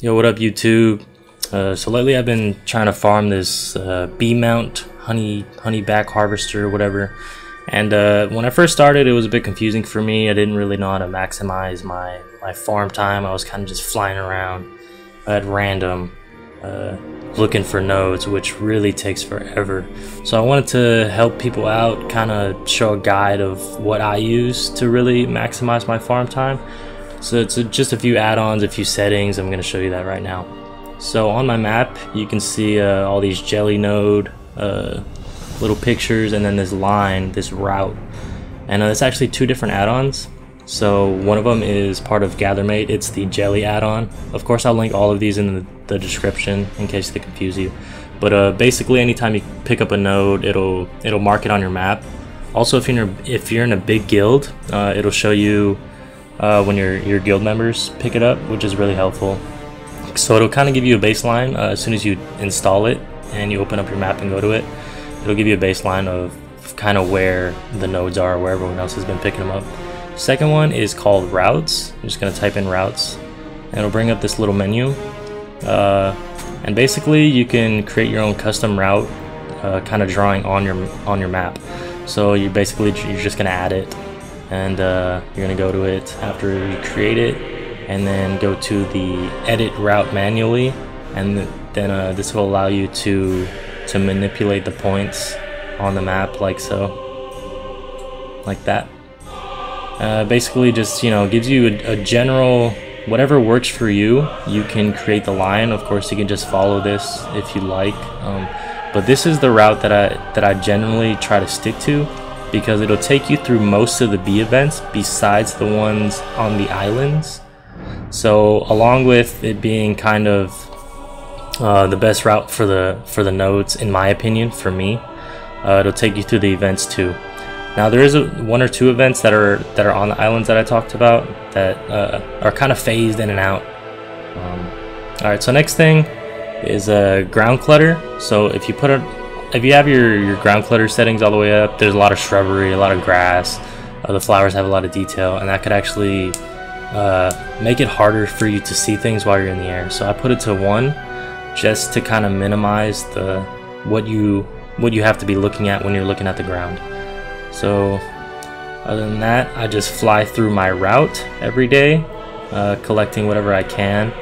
Yo, what up YouTube? So lately I've been trying to farm this bee mount honeyback harvester or whatever, and when I first started it was a bit confusing for me. I didn't really know how to maximize my farm time. I was kind of just flying around at random looking for nodes, which really takes forever. So I wanted to help people out, kind of show a guide of what I use to really maximize my farm time. So it's just a few add-ons, a few settings. I'm going to show you that right now. So on my map you can see all these jelly node little pictures, and then this line, this route, and it's actually two different add-ons. So one of them is part of GatherMate. It's the jelly add-on. Of course I'll link all of these in the description in case they confuse you, but basically anytime you pick up a node it'll mark it on your map. Also if you're in a big guild, it'll show you when your guild members pick it up, which is really helpful. So it'll kind of give you a baseline as soon as you install it and you open up your map and go to it. It'll give you a baseline of kind of where the nodes are, where everyone else has been picking them up. Second one is called routes. I'm just going to type in routes and it'll bring up this little menu, and basically you can create your own custom route, kind of drawing on your map. So you're just going to add it, and you're going to go to it after you create it, and then go to the edit route manually, and then this will allow you to manipulate the points on the map like so, like that. Basically just, gives you a general, whatever works for you. You can create the line. Of course you can just follow this if you like, but this is the route that I generally try to stick to, because it'll take you through most of the bee events besides the ones on the islands. So along with it being kind of the best route for the nodes, in my opinion, for me, it'll take you through the events too. Now there is one or two events that are on the islands that I talked about that are kind of phased in and out. Alright, so next thing is ground clutter. So if you have your ground clutter settings all the way up, there's a lot of shrubbery, a lot of grass, the flowers have a lot of detail, and that could actually make it harder for you to see things while you're in the air. So I put it to 1 just to kind of minimize what you have to be looking at when you're looking at the ground. So other than that, I just fly through my route every day, collecting whatever I can.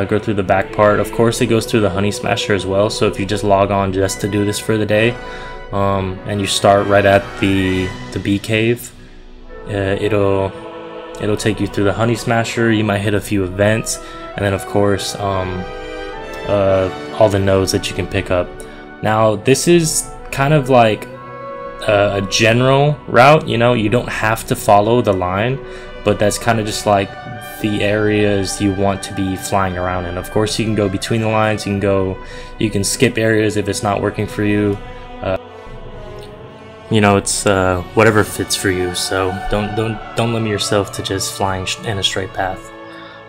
Go through the back part. Of course it goes through the honey smasher as well, so if you just log on just to do this for the day, and you start right at the bee cave, it'll take you through the honey smasher. You might hit a few events, and then of course all the nodes that you can pick up. Now this is kind of like a general route, you don't have to follow the line, but that's kind of just like the areas you want to be flying around in. Of course you can go between the lines, you can skip areas if it's not working for you. It's whatever fits for you, so don't limit yourself to just flying in a straight path.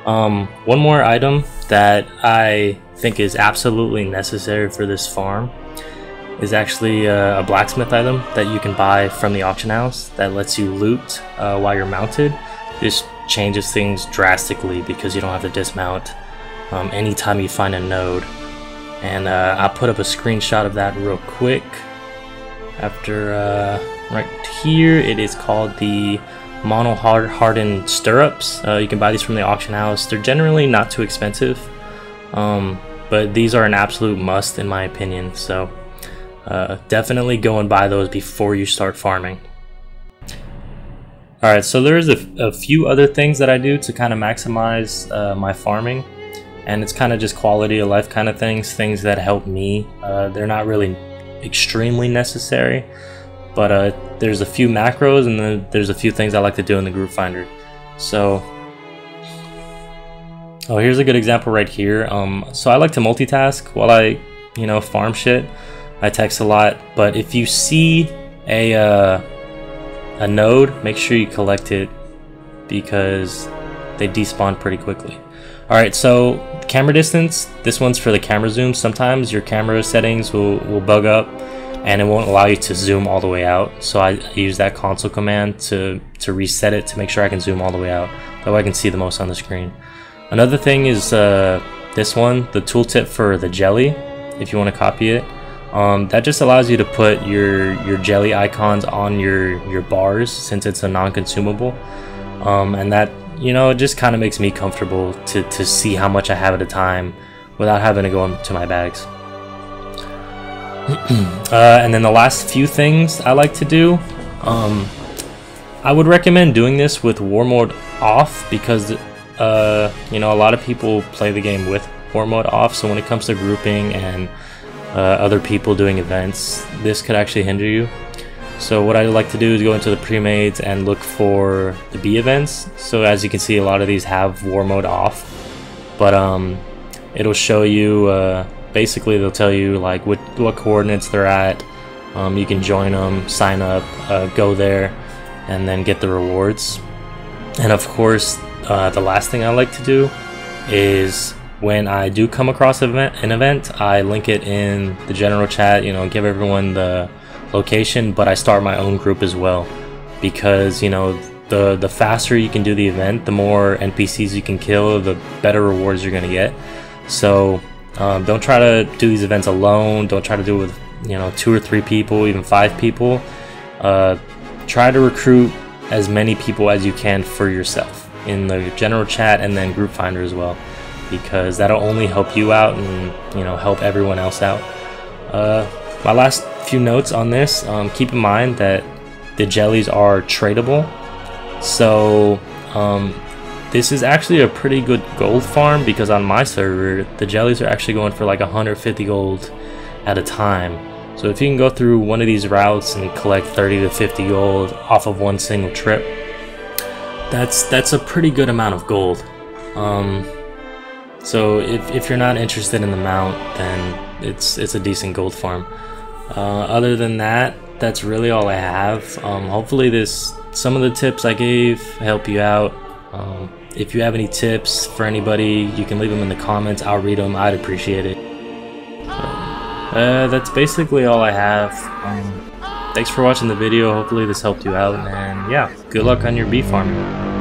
One more item that I think is absolutely necessary for this farm is actually a blacksmith item that you can buy from the auction house that lets you loot while you're mounted. This changes things drastically because you don't have to dismount anytime you find a node. And I'll put up a screenshot of that real quick. After right here, it is called the mono hardened stirrups. You can buy these from the auction house. They're generally not too expensive, but these are an absolute must in my opinion. So definitely go and buy those before you start farming. Alright, so there's a few other things that I do to kind of maximize my farming, and it's kind of just quality of life kind of things that help me. They're not really extremely necessary, but there's a few macros, and then there's a few things I like to do in the group finder. So here's a good example right here. So I like to multitask while I farm shit. I text a lot, but if you see a node, make sure you collect it because they despawn pretty quickly. Alright, so camera distance, this one's for the camera zoom. Sometimes your camera settings will bug up and it won't allow you to zoom all the way out, so I use that console command to reset it to make sure I can zoom all the way out. That way I can see the most on the screen. Another thing is this one, the tooltip for the jelly, if you want to copy it. That just allows you to put your jelly icons on your bars, since it's a non-consumable, and that, you know, it just kind of makes me comfortable to see how much I have at a time without having to go into my bags. And then the last few things I like to do, I would recommend doing this with war mode off, because you know, a lot of people play the game with war mode off, so when it comes to grouping and other people doing events, this could actually hinder you. So what I like to do is go into the pre-mades and look for the B events. So as you can see, a lot of these have war mode off, but it'll show you, basically they'll tell you like what coordinates they're at. You can join them, sign up, go there, and then get the rewards. And of course, the last thing I like to do is, when I do come across an event, I link it in the general chat, you know, give everyone the location, but I start my own group as well, because, you know, the faster you can do the event, the more NPCs you can kill, the better rewards you're gonna get. So don't try to do these events alone. Don't try to do it with, you know, 2 or 3 people, even 5 people. Try to recruit as many people as you can for yourself in the general chat, and then group finder as well, because that'll only help you out and, you know, help everyone else out. My last few notes on this, keep in mind that the jellies are tradable, so this is actually a pretty good gold farm, because on my server the jellies are actually going for like 150 gold at a time. So if you can go through one of these routes and collect 30 to 50 gold off of one single trip, that's a pretty good amount of gold. So if you're not interested in the mount, then it's a decent gold farm. Other than that, that's really all I have. Hopefully some of the tips I gave help you out. If you have any tips for anybody, you can leave them in the comments. I'll read them. I'd appreciate it. That's basically all I have. Thanks for watching the video. Hopefully this helped you out, and yeah, good luck on your bee farming.